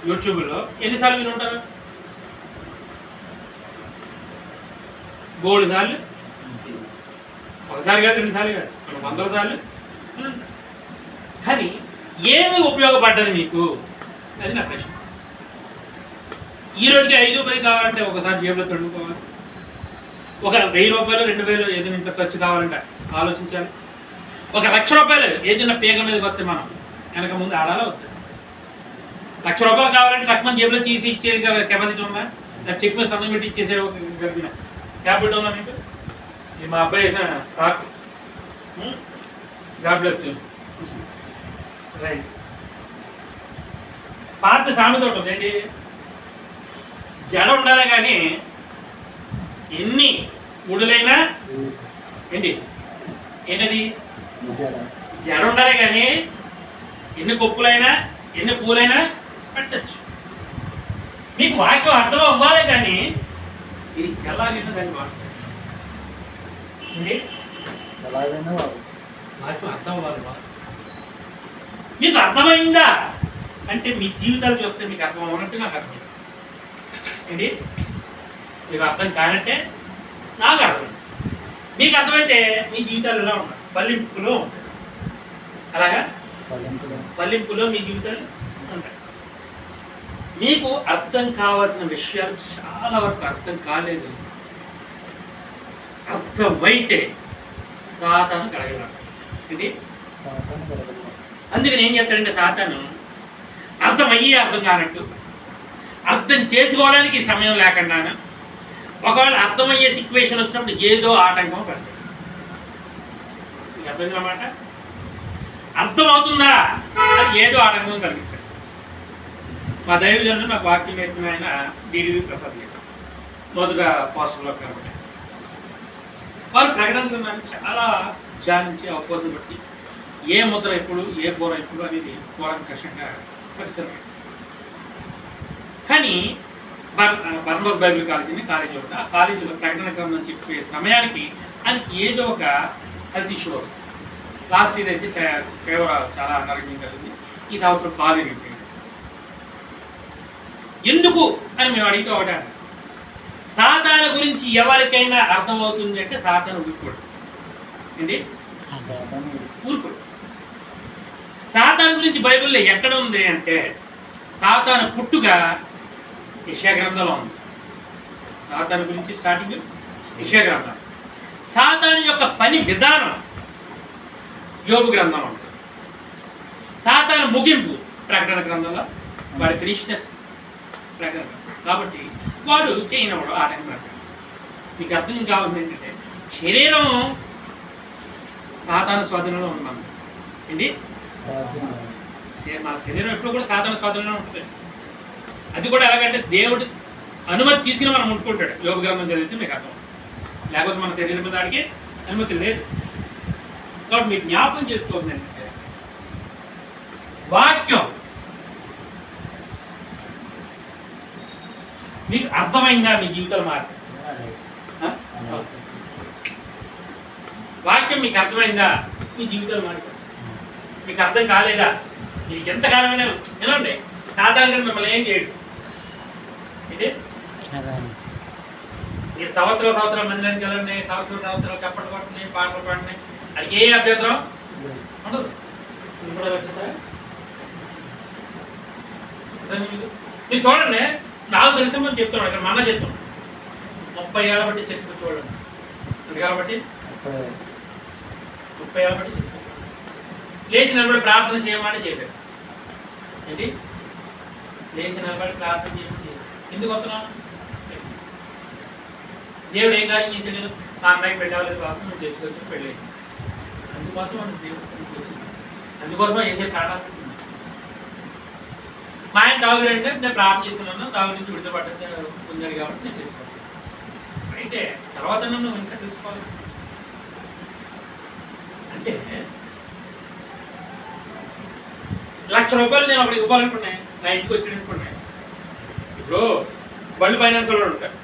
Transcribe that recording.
యూట్యూబ్లో ఎన్నిసార్లు విని ఉంటారు? 3 సార్లు, ఒకసారి కాదు, 2 సార్లు కాదు, 100 సార్లు. కానీ ఏమి ఉపయోగపడ్డది మీకు? అది నా ప్రశ్న. ఈ రోజుకి 5, 10 కావాలంటే ఒకసారి జేబులో తడుముకోవాలి. ఒక 1000 రూపాయలు, 2000 ఏదైనా ఇంత ఖర్చు కావాలంటే ఆలోచించాలి. 1,00,000 రూపాయలు ఏదైనా పేగ మీదకి వస్తే మనం వెనక ముందు ఆడాలా వద్దు? 1,00,000 రూపాయలు కావాలంటే తక్కువ జేబులో తీసి ఇచ్చే కెపాసిటీ ఉందా? చెక్ మీద సంతకం పెట్టి ఇచ్చేసే ఒక గడిపిన క్యాపిటల్ ఉందా మీకు? మా అబ్బాయి వేసిన rock God bless you. Right. పాత సామెత ఉంటుంది ఏంటి? జడ ఉండాలి కానీ ఎన్ని ముడులైనా ఏంటి ఏంటది? జడ ఉండాలి కానీ ఎన్ని కొప్పులైనా ఎన్ని పూలైనా పెట్టచ్చు. మీకు వాక్యం అర్థం అవ్వాలి కానీ ఇది ఎలాగైనా దాన్ని వాక్యం అర్థం అవ్వాలి. మీకు అర్థమైందా అంటే మీ జీవితాలు చూస్తే మీకు అర్థం అవ్వనట్టు నాకు అర్థమైంది ఏంటి? మీకు అర్థం కానంటే నాకు అర్థం. మీకు అర్థమైతే మీ జీవితాలు ఎలా ఉంటాయి? ఫలింపులో ఉంటాయి. అలాగా ఫలింపులో మీ జీవితాలు ఉంటాయి. మీకు అర్థం కావాల్సిన విషయాలు చాలా వరకు అర్థం కాలేదు. అర్థమైతే సాతాను కలగలాడు ఏంటి? అందుకని ఏం చెప్తాడంటే సాతాను అర్థమయ్యే అర్థం కానట్టు, అర్థం చేసుకోవడానికి సమయం లేకుండా, ఒకవేళ అర్థమయ్యే సిచ్యువేషన్ వచ్చినప్పుడు ఏదో ఆటంకం పడుతుంది. అర్థమైందన్నమాట. అర్థమవుతుందా అది ఏదో ఆటంకం కలిగిస్తుంది. మా దైవజనులు నాకు వాక్యం నేర్పిన ఆయన డిడివి ప్రసాద్ గారు, మొదట పోస్టర్లో కాబట్టి వారు ప్రకటన గ్రంథాన్ని చాలా ధ్యానించి అవకాశం బట్టి ఏ ముద్ర ఎప్పుడు ఏ కూర ఎప్పుడు అనేది కూలంకషంగా పరిశ్రమ. కానీ బర్మస్ బైబిల్ కాలేజీ ఉంది. ఆ కాలేజీలో ప్రకటన గ్రంథం చెప్పే సమయానికి ఆయనకి ఏదో ఒక హెల్త్ ఇష్యూ వస్తుంది. లాస్ట్ ఇయర్ అయితే ఫీవర్ చాలా అనారోగ్యం కలిగింది. ఈ సంవత్సరం కాలు ఇరిగిపోయింది. ఎందుకు అని మేము అడిగితే ఒకటే, సాతాను గురించి ఎవరికైనా అర్థమవుతుంది అంటే సాతాను ఊరుకోడు ఏంటి? ఊరుకోడు. సాతాను గురించి బైబిల్లో ఎక్కడ ఉంది అంటే సాతాను పుట్టుక యెషయా గ్రంథంలో ఉంది. సాతాను గురించి స్టార్టింగ్ యెషయా గ్రంథం. సాతాను యొక్క పని విధానం యోబు గ్రంథంలో ఉంటుంది. సాతాను ముగింపు ప్రకటన గ్రంథంలో, వాడి ఫినిష్నెస్ ప్రకటన. కాబట్టి వాడు చేయనవాడు ఆటంకం. మీకు అర్థం కావాల్సింది ఏంటంటే శరీరం సాతాను స్వాధీనంలో ఉన్నాం ఏంటి? మన శరీరం ఎప్పుడు కూడా సాతాను స్వాధీనంలో ఉంటుంది. అది కూడా ఎలాగంటే దేవుడు అనుమతి తీసుకుని మనం ఉంటుకుంటాడు. యోగ గ్రంథం చదివితే మీకు అర్థం. లేకపోతే మన శరీరం మీద దానికి అనుమతి లేదు. కాబట్టి మీకు జ్ఞాపకం చేసుకోవాలి ఏంటంటే వాక్యం మీకు అర్థమైందా? మీ జీవితాలు మారుతాయి. వాక్యం మీకు అర్థమైందా? మీ జీవితాలు మారుతాయి. మీకు అర్థం కాలేదా? మీకు ఎంతకాలమైనా వినండి. సాధారణంగా మిమ్మల్ని ఏం చేయడు ఇది. మీరు సంవత్సరాలు మందిరానికి వెళ్ళండి, సంవత్సరాలు చప్పట్లు కొట్టండి, పాటలు పాడండి, అది ఏ అభ్యంతరం ఉండదు. మీరు చూడండి, నాకు తెలిసిన చెప్తున్నాడు. ఇక్కడ మన చెప్తాం 30 ఏళ్ళ బట్టి చెప్తూ చూడండి. ఎందుకాల బట్టి 30 ఏళ్ళ బట్టి చెప్తాను. లేచి నిలబడి ప్రార్థన చేయమని చెప్పారు ఏంటి? లేచి నిలబడి ప్రార్థన చేయమని. ఎందుకు వస్తున్నాను? దేవుడు ఏం కార్యం చేసాడు? నా అమ్మాయికి పెట్టాలి ప్రార్థన నువ్వు తెచ్చుకొచ్చి పెళ్ళి. అందుకోసం మనం దేవుడు వచ్చింది. అందుకోసం వేసే ప్రాణాలు. మా ఆయన తాగుడు అంటే నేను ప్రార్థన చేస్తున్నాను, తాగు నుంచి విడుదలపడ్డ పొందాడు కాబట్టి నేను చెప్తాను. అయితే తర్వాత నువ్వు ఇంకా తెలుసుకోవాలి. అంటే 1,00,000 రూపాయలు నేను అప్పుడు ఇవ్వాలనుకున్నాను. నా ఇంటికి వచ్చాడనుకున్నాను. ఇప్పుడు బళ్ళు ఫైనాన్స్ వాళ్ళు ఉంటారు.